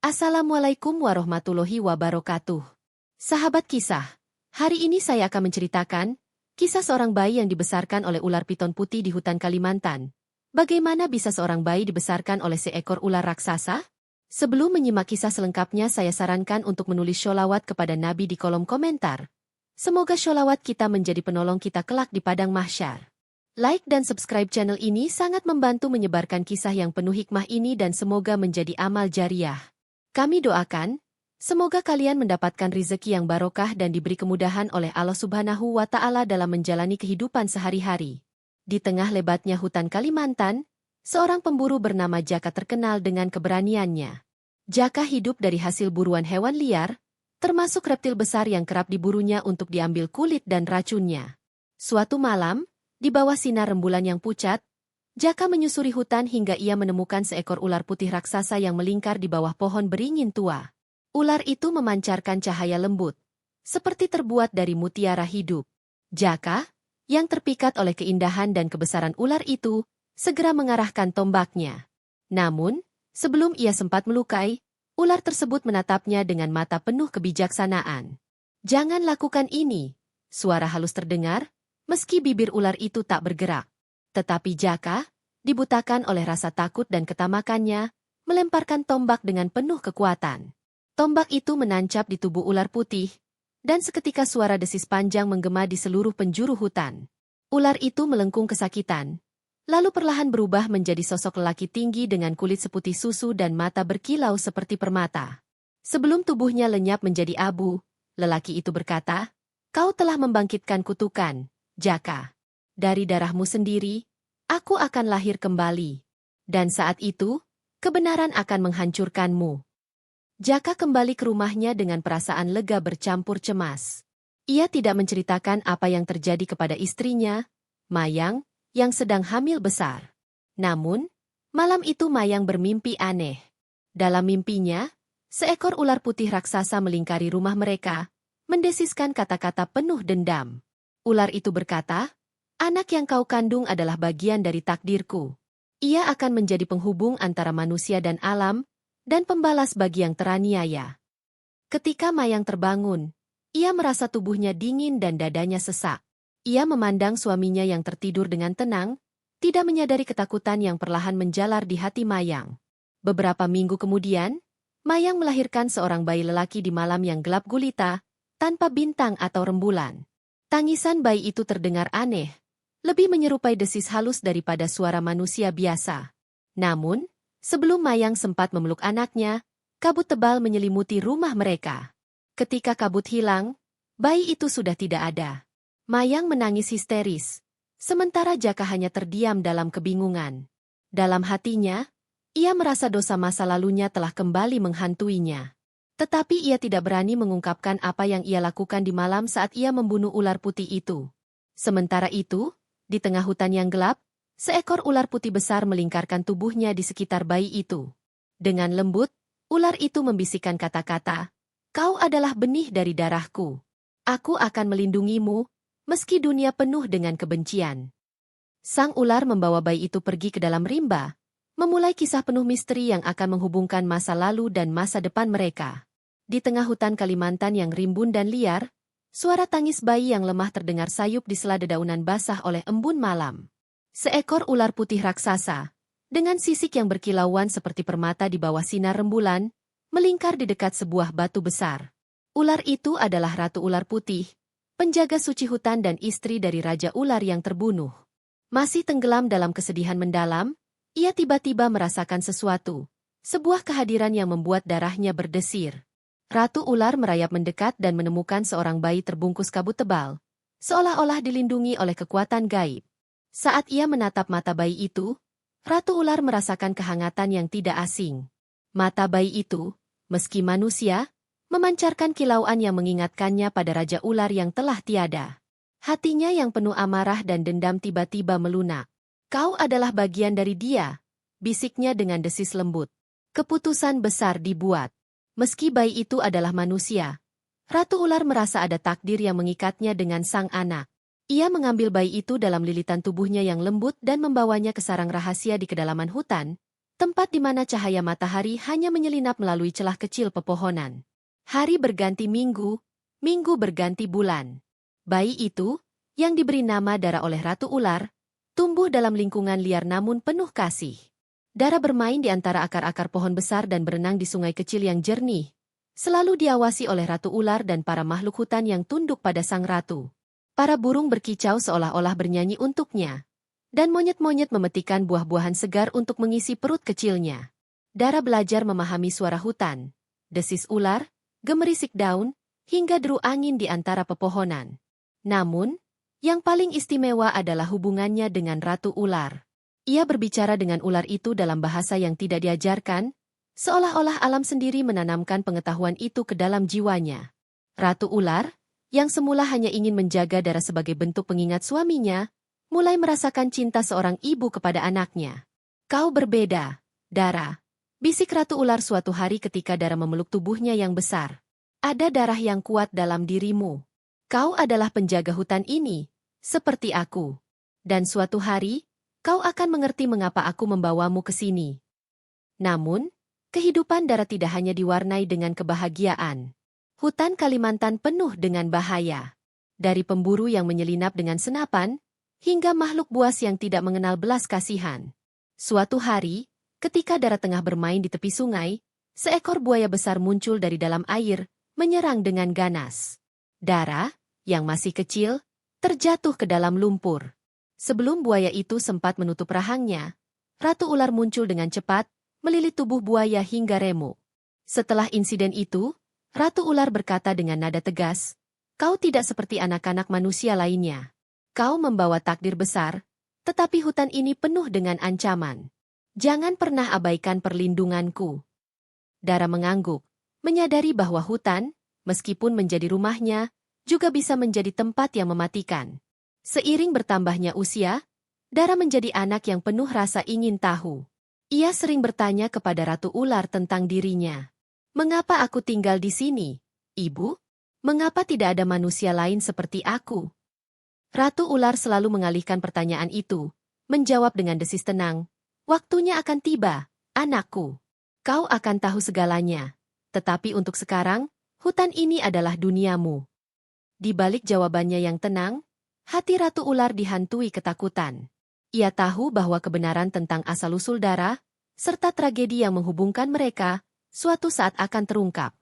Assalamualaikum warahmatullahi wabarakatuh. Sahabat kisah, hari ini saya akan menceritakan kisah seorang bayi yang dibesarkan oleh ular piton putih di hutan Kalimantan. Bagaimana bisa seorang bayi dibesarkan oleh seekor ular raksasa? Sebelum menyimak kisah selengkapnya, saya sarankan untuk menulis sholawat kepada Nabi di kolom komentar. Semoga sholawat kita menjadi penolong kita kelak di padang mahsyar. Like dan subscribe channel ini sangat membantu menyebarkan kisah yang penuh hikmah ini dan semoga menjadi amal jariah. Kami doakan, semoga kalian mendapatkan rezeki yang barokah dan diberi kemudahan oleh Allah Subhanahu wa Ta'ala dalam menjalani kehidupan sehari-hari. Di tengah lebatnya hutan Kalimantan, seorang pemburu bernama Jaka terkenal dengan keberaniannya. Jaka hidup dari hasil buruan hewan liar, termasuk reptil besar yang kerap diburunya untuk diambil kulit dan racunnya. Suatu malam, di bawah sinar rembulan yang pucat, Jaka menyusuri hutan hingga ia menemukan seekor ular putih raksasa yang melingkar di bawah pohon beringin tua. Ular itu memancarkan cahaya lembut, seperti terbuat dari mutiara hidup. Jaka, yang terpikat oleh keindahan dan kebesaran ular itu, segera mengarahkan tombaknya. Namun, sebelum ia sempat melukai, ular tersebut menatapnya dengan mata penuh kebijaksanaan. "Jangan lakukan ini," suara halus terdengar, meski bibir ular itu tak bergerak. Tetapi Jaka, dibutakan oleh rasa takut dan ketamakannya, melemparkan tombak dengan penuh kekuatan. Tombak itu menancap di tubuh ular putih, dan seketika suara desis panjang menggema di seluruh penjuru hutan. Ular itu melengkung kesakitan, lalu perlahan berubah menjadi sosok lelaki tinggi dengan kulit seputih susu dan mata berkilau seperti permata. Sebelum tubuhnya lenyap menjadi abu, lelaki itu berkata, "Kau telah membangkitkan kutukan, Jaka. Dari darahmu sendiri, aku akan lahir kembali. Dan saat itu, kebenaran akan menghancurkanmu." Jaka kembali ke rumahnya dengan perasaan lega bercampur cemas. Ia tidak menceritakan apa yang terjadi kepada istrinya, Mayang, yang sedang hamil besar. Namun, malam itu Mayang bermimpi aneh. Dalam mimpinya, seekor ular putih raksasa melingkari rumah mereka, mendesiskan kata-kata penuh dendam. Ular itu berkata, "Anak yang kau kandung adalah bagian dari takdirku. Ia akan menjadi penghubung antara manusia dan alam, dan pembalas bagi yang teraniaya." Ketika Mayang terbangun, ia merasa tubuhnya dingin dan dadanya sesak. Ia memandang suaminya yang tertidur dengan tenang, tidak menyadari ketakutan yang perlahan menjalar di hati Mayang. Beberapa minggu kemudian, Mayang melahirkan seorang bayi lelaki di malam yang gelap gulita, tanpa bintang atau rembulan. Tangisan bayi itu terdengar aneh, lebih menyerupai desis halus daripada suara manusia biasa. Namun, sebelum Mayang sempat memeluk anaknya, kabut tebal menyelimuti rumah mereka. Ketika kabut hilang, bayi itu sudah tidak ada. Mayang menangis histeris, sementara Jaka hanya terdiam dalam kebingungan. Dalam hatinya, ia merasa dosa masa lalunya telah kembali menghantuinya. Tetapi ia tidak berani mengungkapkan apa yang ia lakukan di malam saat ia membunuh ular putih itu. Sementara itu, di tengah hutan yang gelap, seekor ular putih besar melingkarkan tubuhnya di sekitar bayi itu. Dengan lembut, ular itu membisikkan kata-kata, "Kau adalah benih dari darahku. Aku akan melindungimu, meski dunia penuh dengan kebencian." Sang ular membawa bayi itu pergi ke dalam rimba, memulai kisah penuh misteri yang akan menghubungkan masa lalu dan masa depan mereka. Di tengah hutan Kalimantan yang rimbun dan liar, suara tangis bayi yang lemah terdengar sayup di sela dedaunan basah oleh embun malam. Seekor ular putih raksasa, dengan sisik yang berkilauan seperti permata di bawah sinar rembulan, melingkar di dekat sebuah batu besar. Ular itu adalah Ratu Ular Putih, penjaga suci hutan dan istri dari Raja Ular yang terbunuh. Masih tenggelam dalam kesedihan mendalam, ia tiba-tiba merasakan sesuatu, sebuah kehadiran yang membuat darahnya berdesir. Ratu Ular merayap mendekat dan menemukan seorang bayi terbungkus kabut tebal, seolah-olah dilindungi oleh kekuatan gaib. Saat ia menatap mata bayi itu, Ratu Ular merasakan kehangatan yang tidak asing. Mata bayi itu, meski manusia, memancarkan kilauan yang mengingatkannya pada Raja Ular yang telah tiada. Hatinya yang penuh amarah dan dendam tiba-tiba melunak. "Kau adalah bagian dari dia," bisiknya dengan desis lembut. Keputusan besar dibuat. Meski bayi itu adalah manusia, Ratu Ular merasa ada takdir yang mengikatnya dengan sang anak. Ia mengambil bayi itu dalam lilitan tubuhnya yang lembut dan membawanya ke sarang rahasia di kedalaman hutan, tempat di mana cahaya matahari hanya menyelinap melalui celah kecil pepohonan. Hari berganti minggu, minggu berganti bulan. Bayi itu, yang diberi nama Dara oleh Ratu Ular, tumbuh dalam lingkungan liar namun penuh kasih. Dara bermain di antara akar-akar pohon besar dan berenang di sungai kecil yang jernih, selalu diawasi oleh Ratu Ular dan para makhluk hutan yang tunduk pada sang ratu. Para burung berkicau seolah-olah bernyanyi untuknya, dan monyet-monyet memetikan buah-buahan segar untuk mengisi perut kecilnya. Dara belajar memahami suara hutan, desis ular, gemerisik daun, hingga deru angin di antara pepohonan. Namun, yang paling istimewa adalah hubungannya dengan Ratu Ular. Ia berbicara dengan ular itu dalam bahasa yang tidak diajarkan, seolah-olah alam sendiri menanamkan pengetahuan itu ke dalam jiwanya. Ratu Ular, yang semula hanya ingin menjaga Dara sebagai bentuk pengingat suaminya, mulai merasakan cinta seorang ibu kepada anaknya. "Kau berbeda, Dara," bisik Ratu Ular suatu hari ketika Dara memeluk tubuhnya yang besar. "Ada darah yang kuat dalam dirimu. Kau adalah penjaga hutan ini, seperti aku. Dan suatu hari, kau akan mengerti mengapa aku membawamu ke sini." Namun, kehidupan Dara tidak hanya diwarnai dengan kebahagiaan. Hutan Kalimantan penuh dengan bahaya. Dari pemburu yang menyelinap dengan senapan, hingga makhluk buas yang tidak mengenal belas kasihan. Suatu hari, ketika Dara tengah bermain di tepi sungai, seekor buaya besar muncul dari dalam air, menyerang dengan ganas. Dara, yang masih kecil, terjatuh ke dalam lumpur. Sebelum buaya itu sempat menutup rahangnya, Ratu Ular muncul dengan cepat, melilit tubuh buaya hingga remuk. Setelah insiden itu, Ratu Ular berkata dengan nada tegas, "Kau tidak seperti anak-anak manusia lainnya. Kau membawa takdir besar, tetapi hutan ini penuh dengan ancaman. Jangan pernah abaikan perlindunganku." Dara mengangguk, menyadari bahwa hutan, meskipun menjadi rumahnya, juga bisa menjadi tempat yang mematikan. Seiring bertambahnya usia, Dara menjadi anak yang penuh rasa ingin tahu. Ia sering bertanya kepada Ratu Ular tentang dirinya. "Mengapa aku tinggal di sini, Ibu? Mengapa tidak ada manusia lain seperti aku?" Ratu Ular selalu mengalihkan pertanyaan itu, menjawab dengan desis tenang, "Waktunya akan tiba, anakku. Kau akan tahu segalanya. Tetapi untuk sekarang, hutan ini adalah duniamu." Di balik jawabannya yang tenang, hati Ratu Ular dihantui ketakutan. Ia tahu bahwa kebenaran tentang asal-usul Dara, serta tragedi yang menghubungkan mereka, suatu saat akan terungkap.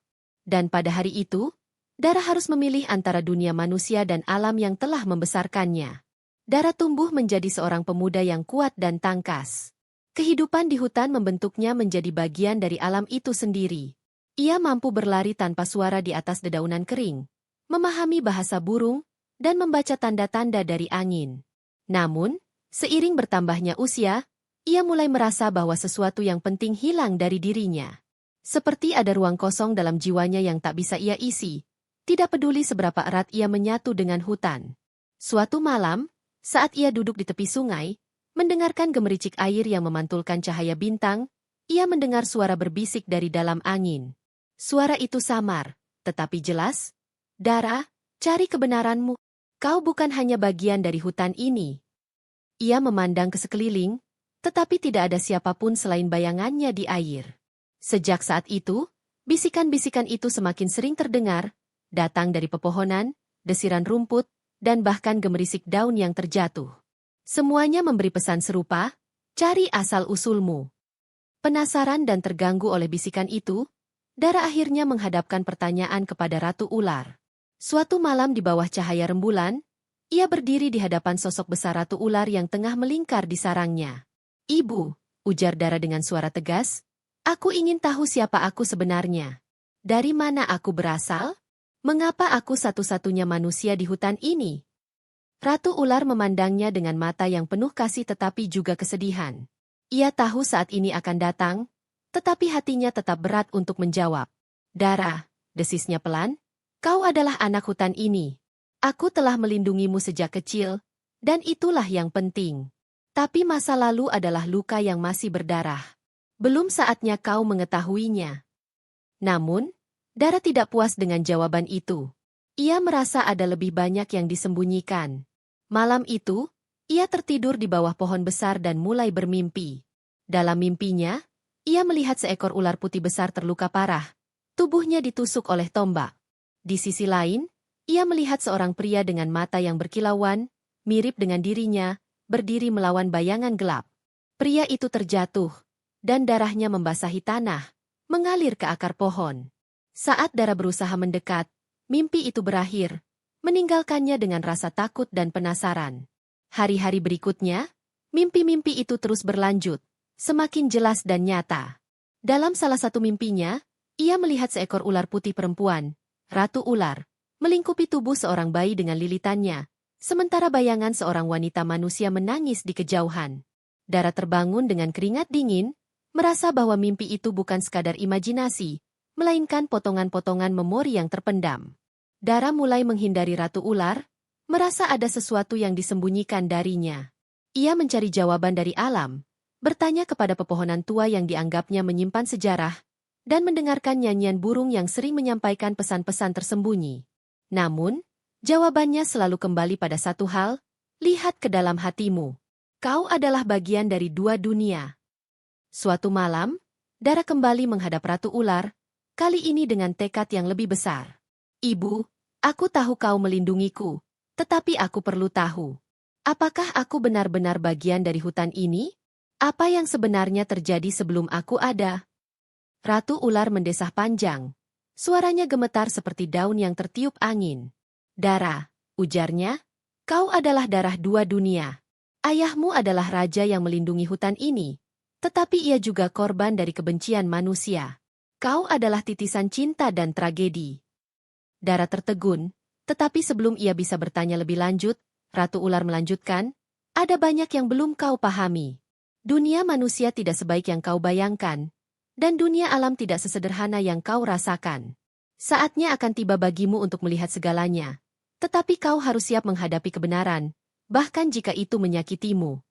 Dan pada hari itu, Dara harus memilih antara dunia manusia dan alam yang telah membesarkannya. Dara tumbuh menjadi seorang pemuda yang kuat dan tangkas. Kehidupan di hutan membentuknya menjadi bagian dari alam itu sendiri. Ia mampu berlari tanpa suara di atas dedaunan kering, memahami bahasa burung, dan membaca tanda-tanda dari angin. Namun, seiring bertambahnya usia, ia mulai merasa bahwa sesuatu yang penting hilang dari dirinya. Seperti ada ruang kosong dalam jiwanya yang tak bisa ia isi, tidak peduli seberapa erat ia menyatu dengan hutan. Suatu malam, saat ia duduk di tepi sungai, mendengarkan gemericik air yang memantulkan cahaya bintang, ia mendengar suara berbisik dari dalam angin. Suara itu samar, tetapi jelas. "Dara, cari kebenaranmu. Kau bukan hanya bagian dari hutan ini." Ia memandang ke sekeliling, tetapi tidak ada siapapun selain bayangannya di air. Sejak saat itu, bisikan-bisikan itu semakin sering terdengar, datang dari pepohonan, desiran rumput, dan bahkan gemerisik daun yang terjatuh. Semuanya memberi pesan serupa, "Cari asal-usulmu." Penasaran dan terganggu oleh bisikan itu, Dara akhirnya menghadapkan pertanyaan kepada Ratu Ular. Suatu malam di bawah cahaya rembulan, ia berdiri di hadapan sosok besar Ratu Ular yang tengah melingkar di sarangnya. "Ibu," ujar Dara dengan suara tegas, "aku ingin tahu siapa aku sebenarnya. Dari mana aku berasal? Mengapa aku satu-satunya manusia di hutan ini?" Ratu Ular memandangnya dengan mata yang penuh kasih tetapi juga kesedihan. Ia tahu saat ini akan datang, tetapi hatinya tetap berat untuk menjawab. "Dara," desisnya pelan, "kau adalah anak hutan ini. Aku telah melindungimu sejak kecil, dan itulah yang penting. Tapi masa lalu adalah luka yang masih berdarah. Belum saatnya kau mengetahuinya." Namun, Dara tidak puas dengan jawaban itu. Ia merasa ada lebih banyak yang disembunyikan. Malam itu, ia tertidur di bawah pohon besar dan mulai bermimpi. Dalam mimpinya, ia melihat seekor ular putih besar terluka parah. Tubuhnya ditusuk oleh tombak. Di sisi lain, ia melihat seorang pria dengan mata yang berkilauan, mirip dengan dirinya, berdiri melawan bayangan gelap. Pria itu terjatuh, dan darahnya membasahi tanah, mengalir ke akar pohon. Saat Dara berusaha mendekat, mimpi itu berakhir, meninggalkannya dengan rasa takut dan penasaran. Hari-hari berikutnya, mimpi-mimpi itu terus berlanjut, semakin jelas dan nyata. Dalam salah satu mimpinya, ia melihat seekor ular putih perempuan, Ratu Ular, melingkupi tubuh seorang bayi dengan lilitannya, sementara bayangan seorang wanita manusia menangis di kejauhan. Dara terbangun dengan keringat dingin, merasa bahwa mimpi itu bukan sekadar imajinasi, melainkan potongan-potongan memori yang terpendam. Dara mulai menghindari Ratu Ular, merasa ada sesuatu yang disembunyikan darinya. Ia mencari jawaban dari alam, bertanya kepada pepohonan tua yang dianggapnya menyimpan sejarah, dan mendengarkan nyanyian burung yang sering menyampaikan pesan-pesan tersembunyi. Namun, jawabannya selalu kembali pada satu hal, lihat ke dalam hatimu. Kau adalah bagian dari dua dunia. Suatu malam, Dara kembali menghadap Ratu Ular, kali ini dengan tekad yang lebih besar. Ibu, aku tahu kau melindungiku, tetapi aku perlu tahu. Apakah aku benar-benar bagian dari hutan ini? Apa yang sebenarnya terjadi sebelum aku ada? Ratu Ular mendesah panjang. Suaranya gemetar seperti daun yang tertiup angin. Dara, ujarnya, kau adalah darah dua dunia. Ayahmu adalah raja yang melindungi hutan ini, tetapi ia juga korban dari kebencian manusia. Kau adalah titisan cinta dan tragedi. Dara tertegun, tetapi sebelum ia bisa bertanya lebih lanjut, Ratu Ular melanjutkan, ada banyak yang belum kau pahami. Dunia manusia tidak sebaik yang kau bayangkan, dan dunia alam tidak sesederhana yang kau rasakan. Saatnya akan tiba bagimu untuk melihat segalanya, tetapi kau harus siap menghadapi kebenaran, bahkan jika itu menyakitimu.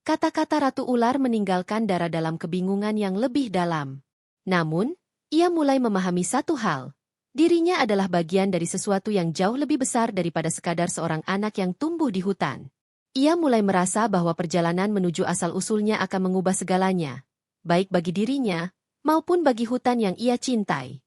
Kata-kata Ratu Ular meninggalkan Dara dalam kebingungan yang lebih dalam. Namun, ia mulai memahami satu hal. Dirinya adalah bagian dari sesuatu yang jauh lebih besar daripada sekadar seorang anak yang tumbuh di hutan. Ia mulai merasa bahwa perjalanan menuju asal-usulnya akan mengubah segalanya, baik bagi dirinya, maupun bagi hutan yang ia cintai.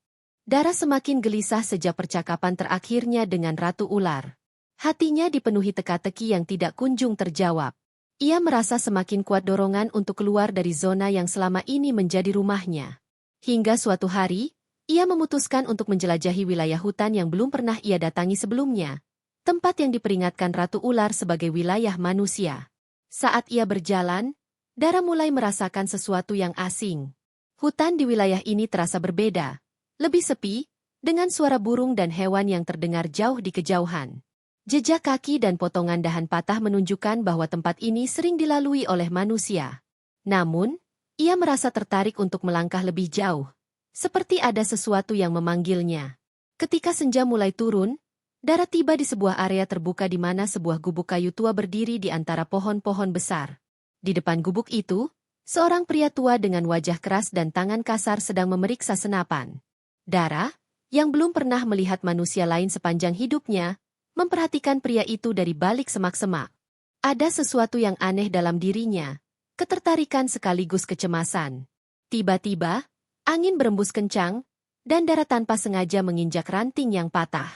Dara semakin gelisah sejak percakapan terakhirnya dengan Ratu Ular. Hatinya dipenuhi teka-teki yang tidak kunjung terjawab. Ia merasa semakin kuat dorongan untuk keluar dari zona yang selama ini menjadi rumahnya. Hingga suatu hari, ia memutuskan untuk menjelajahi wilayah hutan yang belum pernah ia datangi sebelumnya, tempat yang diperingatkan Ratu Ular sebagai wilayah manusia. Saat ia berjalan, Dara mulai merasakan sesuatu yang asing. Hutan di wilayah ini terasa berbeda, lebih sepi, dengan suara burung dan hewan yang terdengar jauh di kejauhan. Jejak kaki dan potongan dahan patah menunjukkan bahwa tempat ini sering dilalui oleh manusia. Namun, ia merasa tertarik untuk melangkah lebih jauh, seperti ada sesuatu yang memanggilnya. Ketika senja mulai turun, Dara tiba di sebuah area terbuka di mana sebuah gubuk kayu tua berdiri di antara pohon-pohon besar. Di depan gubuk itu, seorang pria tua dengan wajah keras dan tangan kasar sedang memeriksa senapan. Dara, yang belum pernah melihat manusia lain sepanjang hidupnya, memperhatikan pria itu dari balik semak-semak. Ada sesuatu yang aneh dalam dirinya, ketertarikan sekaligus kecemasan. Tiba-tiba, angin berembus kencang, dan Dara tanpa sengaja menginjak ranting yang patah.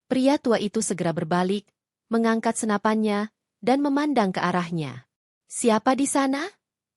Pria tua itu segera berbalik, mengangkat senapannya, dan memandang ke arahnya. Siapa di sana?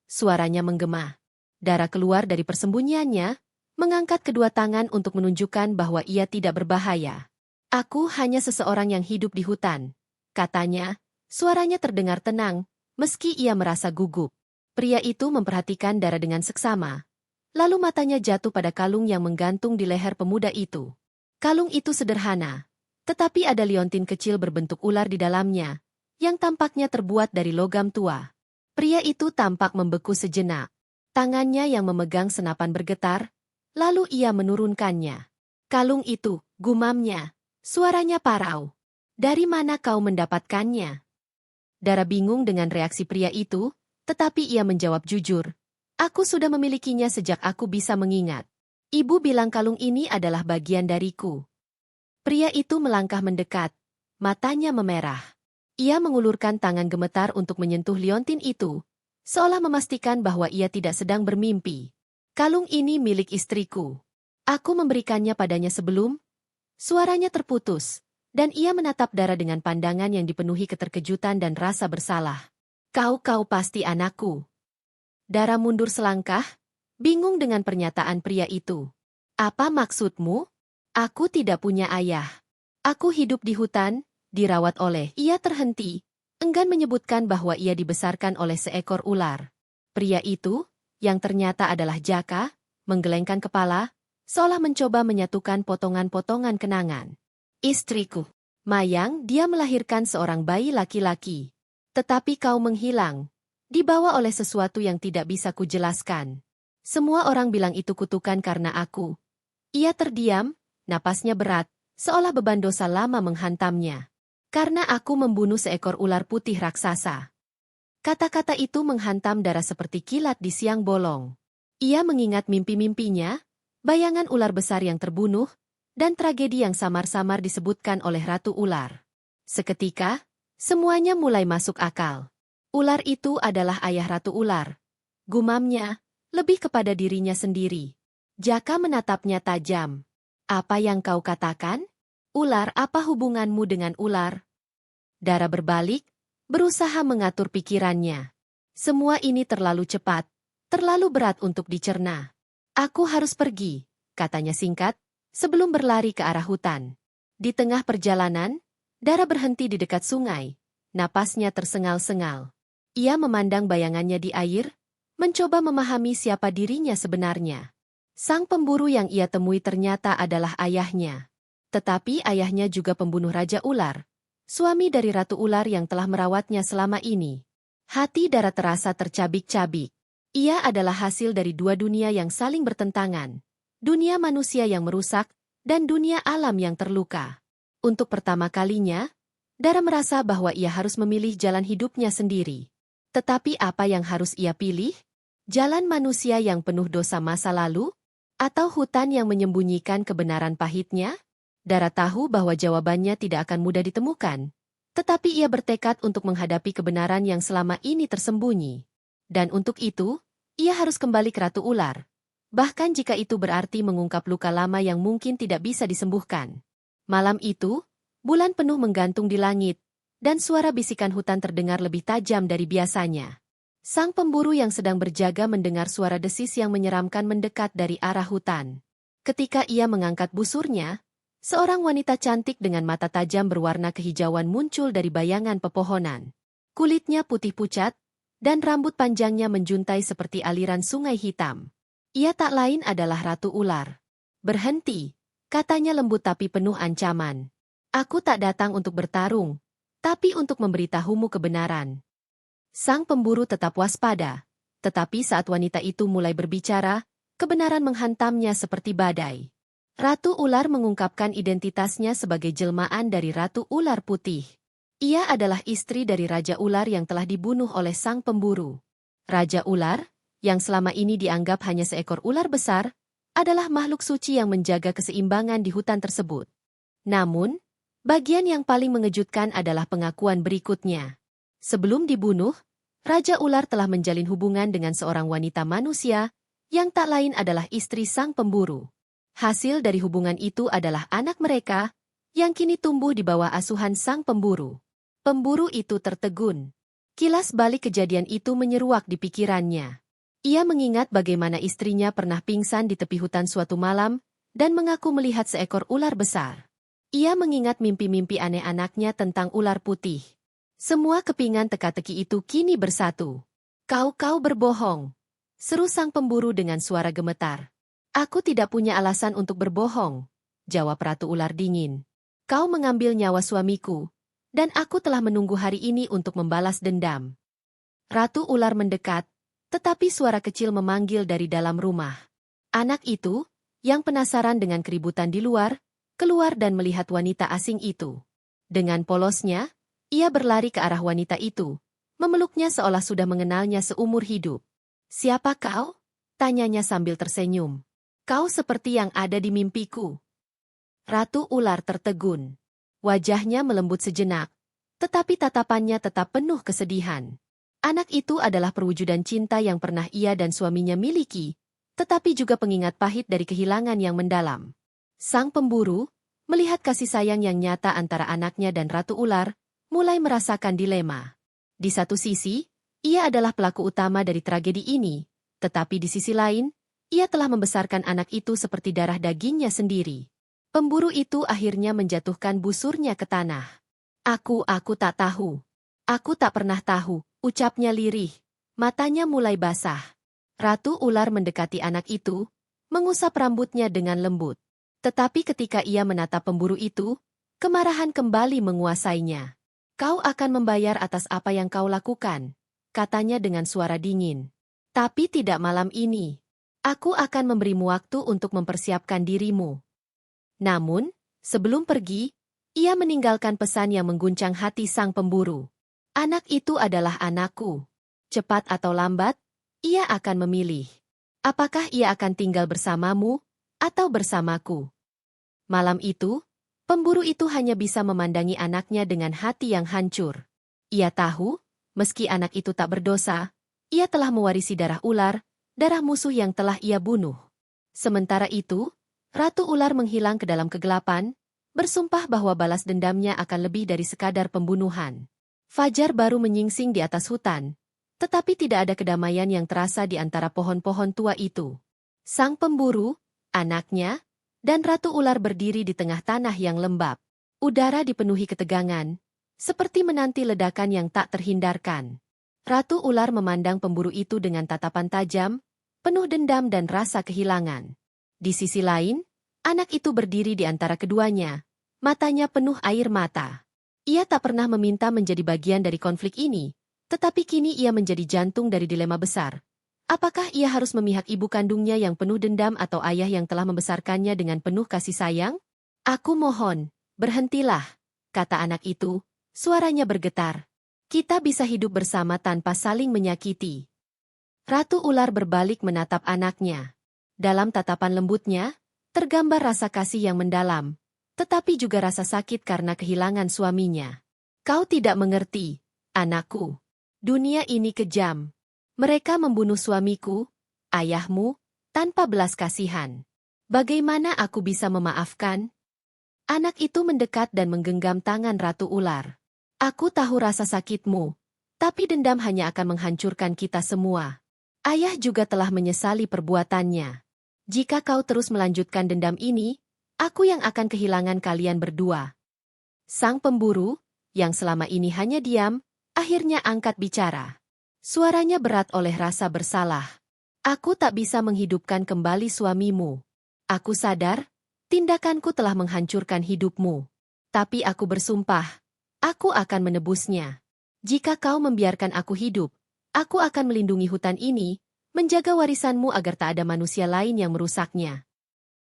Suaranya menggema. Dara keluar dari persembunyiannya, mengangkat kedua tangan untuk menunjukkan bahwa ia tidak berbahaya. Aku hanya seseorang yang hidup di hutan, katanya. Suaranya terdengar tenang, meski ia merasa gugup. Pria itu memperhatikan Dara dengan seksama. Lalu matanya jatuh pada kalung yang menggantung di leher pemuda itu. Kalung itu sederhana, tetapi ada liontin kecil berbentuk ular di dalamnya, yang tampaknya terbuat dari logam tua. Pria itu tampak membeku sejenak. Tangannya yang memegang senapan bergetar, lalu ia menurunkannya. Kalung itu, gumamnya. Suaranya parau. Dari mana kau mendapatkannya? Dara bingung dengan reaksi pria itu, tetapi ia menjawab jujur. Aku sudah memilikinya sejak aku bisa mengingat. Ibu bilang kalung ini adalah bagian dariku. Pria itu melangkah mendekat, matanya memerah. Ia mengulurkan tangan gemetar untuk menyentuh liontin itu, seolah memastikan bahwa ia tidak sedang bermimpi. Kalung ini milik istriku. Aku memberikannya padanya sebelum. Suaranya terputus, dan ia menatap Dara dengan pandangan yang dipenuhi keterkejutan dan rasa bersalah. Kau pasti anakku. Dara mundur selangkah, bingung dengan pernyataan pria itu. Apa maksudmu? Aku tidak punya ayah. Aku hidup di hutan, dirawat oleh. Ia terhenti, enggan menyebutkan bahwa ia dibesarkan oleh seekor ular. Pria itu, yang ternyata adalah Jaka, menggelengkan kepala, seolah mencoba menyatukan potongan-potongan kenangan. Istriku. Mayang, dia melahirkan seorang bayi laki-laki. Tetapi kau menghilang. Dibawa oleh sesuatu yang tidak bisa kujelaskan. Semua orang bilang itu kutukan karena aku. Ia terdiam, napasnya berat, seolah beban dosa lama menghantamnya. Karena aku membunuh seekor ular putih raksasa. Kata-kata itu menghantam Dara seperti kilat di siang bolong. Ia mengingat mimpi-mimpinya, bayangan ular besar yang terbunuh, dan tragedi yang samar-samar disebutkan oleh Ratu Ular. Seketika, semuanya mulai masuk akal. Ular itu adalah ayah Ratu Ular. Gumamnya, lebih kepada dirinya sendiri. Jaka menatapnya tajam. Apa yang kau katakan? Ular, apa hubunganmu dengan ular? Dara berbalik, berusaha mengatur pikirannya. Semua ini terlalu cepat, terlalu berat untuk dicerna. Aku harus pergi, katanya singkat, sebelum berlari ke arah hutan. Di tengah perjalanan, Dara berhenti di dekat sungai. Napasnya tersengal-sengal. Ia memandang bayangannya di air, mencoba memahami siapa dirinya sebenarnya. Sang pemburu yang ia temui ternyata adalah ayahnya. Tetapi ayahnya juga pembunuh Raja Ular, suami dari Ratu Ular yang telah merawatnya selama ini. Hati Dara terasa tercabik-cabik. Ia adalah hasil dari dua dunia yang saling bertentangan. Dunia manusia yang merusak, dan dunia alam yang terluka. Untuk pertama kalinya, Dara merasa bahwa ia harus memilih jalan hidupnya sendiri. Tetapi apa yang harus ia pilih? Jalan manusia yang penuh dosa masa lalu? Atau hutan yang menyembunyikan kebenaran pahitnya? Dara tahu bahwa jawabannya tidak akan mudah ditemukan. Tetapi ia bertekad untuk menghadapi kebenaran yang selama ini tersembunyi. Dan untuk itu, ia harus kembali ke Ratu Ular. Bahkan jika itu berarti mengungkap luka lama yang mungkin tidak bisa disembuhkan. Malam itu, bulan penuh menggantung di langit, dan suara bisikan hutan terdengar lebih tajam dari biasanya. Sang pemburu yang sedang berjaga mendengar suara desis yang menyeramkan mendekat dari arah hutan. Ketika ia mengangkat busurnya, seorang wanita cantik dengan mata tajam berwarna kehijauan muncul dari bayangan pepohonan. Kulitnya putih pucat, dan rambut panjangnya menjuntai seperti aliran sungai hitam. Ia tak lain adalah Ratu Ular. Berhenti, katanya lembut tapi penuh ancaman. Aku tak datang untuk bertarung, tapi untuk memberitahumu kebenaran. Sang pemburu tetap waspada, tetapi saat wanita itu mulai berbicara, kebenaran menghantamnya seperti badai. Ratu Ular mengungkapkan identitasnya sebagai jelmaan dari Ratu Ular Putih. Ia adalah istri dari Raja Ular yang telah dibunuh oleh sang pemburu. Raja Ular, yang selama ini dianggap hanya seekor ular besar, adalah makhluk suci yang menjaga keseimbangan di hutan tersebut. Namun, bagian yang paling mengejutkan adalah pengakuan berikutnya. Sebelum dibunuh, Raja Ular telah menjalin hubungan dengan seorang wanita manusia yang tak lain adalah istri sang pemburu. Hasil dari hubungan itu adalah anak mereka yang kini tumbuh di bawah asuhan sang pemburu. Pemburu itu tertegun. Kilas balik kejadian itu menyeruak di pikirannya. Ia mengingat bagaimana istrinya pernah pingsan di tepi hutan suatu malam dan mengaku melihat seekor ular besar. Ia mengingat mimpi-mimpi aneh anaknya tentang ular putih. Semua kepingan teka-teki itu kini bersatu. Kau berbohong, seru sang pemburu dengan suara gemetar. Aku tidak punya alasan untuk berbohong, jawab Ratu Ular dingin. Kau mengambil nyawa suamiku, dan aku telah menunggu hari ini untuk membalas dendam. Ratu Ular mendekat, tetapi suara kecil memanggil dari dalam rumah. Anak itu, yang penasaran dengan keributan di luar, keluar dan melihat wanita asing itu. Dengan polosnya, ia berlari ke arah wanita itu, memeluknya seolah sudah mengenalnya seumur hidup. Siapa kau? Tanyanya sambil tersenyum. Kau seperti yang ada di mimpiku. Ratu Ular tertegun. Wajahnya melembut sejenak, tetapi tatapannya tetap penuh kesedihan. Anak itu adalah perwujudan cinta yang pernah ia dan suaminya miliki, tetapi juga pengingat pahit dari kehilangan yang mendalam. Sang pemburu, melihat kasih sayang yang nyata antara anaknya dan Ratu Ular, mulai merasakan dilema. Di satu sisi, ia adalah pelaku utama dari tragedi ini, tetapi di sisi lain, ia telah membesarkan anak itu seperti darah dagingnya sendiri. Pemburu itu akhirnya menjatuhkan busurnya ke tanah. Aku tak tahu. Aku tak pernah tahu, ucapnya lirih. Matanya mulai basah. Ratu Ular mendekati anak itu, mengusap rambutnya dengan lembut. Tetapi ketika ia menatap pemburu itu, kemarahan kembali menguasainya. Kau akan membayar atas apa yang kau lakukan, katanya dengan suara dingin. Tapi tidak malam ini. Aku akan memberimu waktu untuk mempersiapkan dirimu. Namun, sebelum pergi, ia meninggalkan pesan yang mengguncang hati sang pemburu. Anak itu adalah anakku. Cepat atau lambat, ia akan memilih. Apakah ia akan tinggal bersamamu, atau bersamaku? Malam itu, pemburu itu hanya bisa memandangi anaknya dengan hati yang hancur. Ia tahu, meski anak itu tak berdosa, ia telah mewarisi darah ular, darah musuh yang telah ia bunuh. Sementara itu, Ratu Ular menghilang ke dalam kegelapan, bersumpah bahwa balas dendamnya akan lebih dari sekadar pembunuhan. Fajar baru menyingsing di atas hutan, tetapi tidak ada kedamaian yang terasa di antara pohon-pohon tua itu. Sang pemburu, anaknya, dan Ratu Ular berdiri di tengah tanah yang lembab. Udara dipenuhi ketegangan, seperti menanti ledakan yang tak terhindarkan. Ratu Ular memandang pemburu itu dengan tatapan tajam, penuh dendam dan rasa kehilangan. Di sisi lain, anak itu berdiri di antara keduanya, matanya penuh air mata. Ia tak pernah meminta menjadi bagian dari konflik ini, tetapi kini ia menjadi jantung dari dilema besar. Apakah ia harus memihak ibu kandungnya yang penuh dendam atau ayah yang telah membesarkannya dengan penuh kasih sayang? Aku mohon, berhentilah, kata anak itu, suaranya bergetar. Kita bisa hidup bersama tanpa saling menyakiti. Ratu Ular berbalik menatap anaknya. Dalam tatapan lembutnya, tergambar rasa kasih yang mendalam, tetapi juga rasa sakit karena kehilangan suaminya. Kau tidak mengerti, anakku. Dunia ini kejam. Mereka membunuh suamiku, ayahmu, tanpa belas kasihan. Bagaimana aku bisa memaafkan? Anak itu mendekat dan menggenggam tangan Ratu Ular. Aku tahu rasa sakitmu, tapi dendam hanya akan menghancurkan kita semua. Ayah juga telah menyesali perbuatannya. Jika kau terus melanjutkan dendam ini, aku yang akan kehilangan kalian berdua. Sang pemburu, yang selama ini hanya diam, akhirnya angkat bicara. Suaranya berat oleh rasa bersalah. Aku tak bisa menghidupkan kembali suamimu. Aku sadar, tindakanku telah menghancurkan hidupmu. Tapi aku bersumpah, aku akan menebusnya. Jika kau membiarkan aku hidup, aku akan melindungi hutan ini, menjaga warisanmu agar tak ada manusia lain yang merusaknya.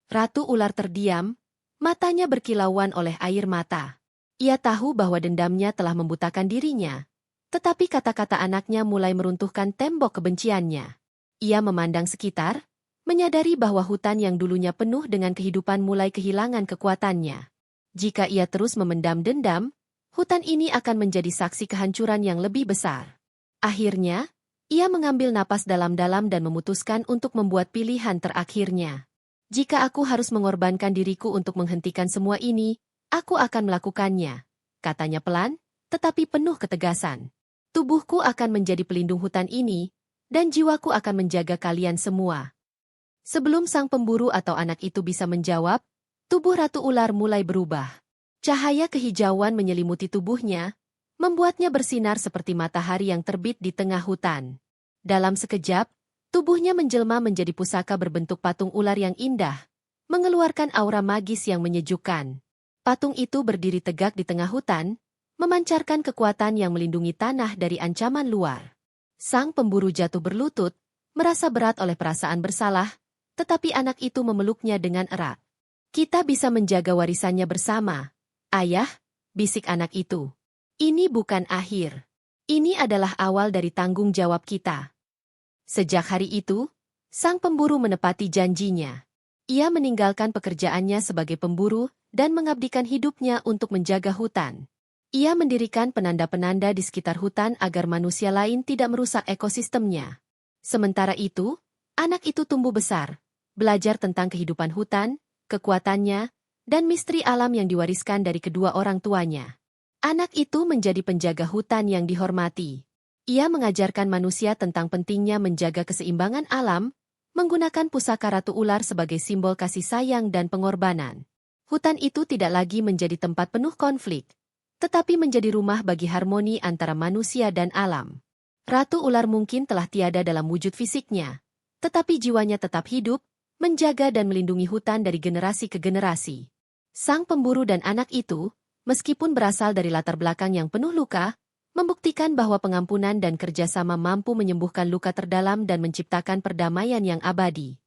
Ratu Ular terdiam, matanya berkilauan oleh air mata. Ia tahu bahwa dendamnya telah membutakan dirinya. Tetapi kata-kata anaknya mulai meruntuhkan tembok kebenciannya. Ia memandang sekitar, menyadari bahwa hutan yang dulunya penuh dengan kehidupan mulai kehilangan kekuatannya. Jika ia terus memendam dendam, hutan ini akan menjadi saksi kehancuran yang lebih besar. Akhirnya, ia mengambil napas dalam-dalam dan memutuskan untuk membuat pilihan terakhirnya. Jika aku harus mengorbankan diriku untuk menghentikan semua ini, aku akan melakukannya, katanya pelan, tetapi penuh ketegasan. Tubuhku akan menjadi pelindung hutan ini, dan jiwaku akan menjaga kalian semua. Sebelum sang pemburu atau anak itu bisa menjawab, tubuh Ratu Ular mulai berubah. Cahaya kehijauan menyelimuti tubuhnya, membuatnya bersinar seperti matahari yang terbit di tengah hutan. Dalam sekejap, tubuhnya menjelma menjadi pusaka berbentuk patung ular yang indah, mengeluarkan aura magis yang menyejukkan. Patung itu berdiri tegak di tengah hutan, memancarkan kekuatan yang melindungi tanah dari ancaman luar. Sang pemburu jatuh berlutut, merasa berat oleh perasaan bersalah, tetapi anak itu memeluknya dengan erat. Kita bisa menjaga warisannya bersama, ayah, bisik anak itu. Ini bukan akhir. Ini adalah awal dari tanggung jawab kita. Sejak hari itu, sang pemburu menepati janjinya. Ia meninggalkan pekerjaannya sebagai pemburu dan mengabdikan hidupnya untuk menjaga hutan. Ia mendirikan penanda-penanda di sekitar hutan agar manusia lain tidak merusak ekosistemnya. Sementara itu, anak itu tumbuh besar, belajar tentang kehidupan hutan, kekuatannya, dan misteri alam yang diwariskan dari kedua orang tuanya. Anak itu menjadi penjaga hutan yang dihormati. Ia mengajarkan manusia tentang pentingnya menjaga keseimbangan alam, menggunakan pusaka Ratu Ular sebagai simbol kasih sayang dan pengorbanan. Hutan itu tidak lagi menjadi tempat penuh konflik, tetapi menjadi rumah bagi harmoni antara manusia dan alam. Ratu Ular mungkin telah tiada dalam wujud fisiknya, tetapi jiwanya tetap hidup, menjaga dan melindungi hutan dari generasi ke generasi. Sang pemburu dan anak itu, meskipun berasal dari latar belakang yang penuh luka, membuktikan bahwa pengampunan dan kerjasama mampu menyembuhkan luka terdalam dan menciptakan perdamaian yang abadi.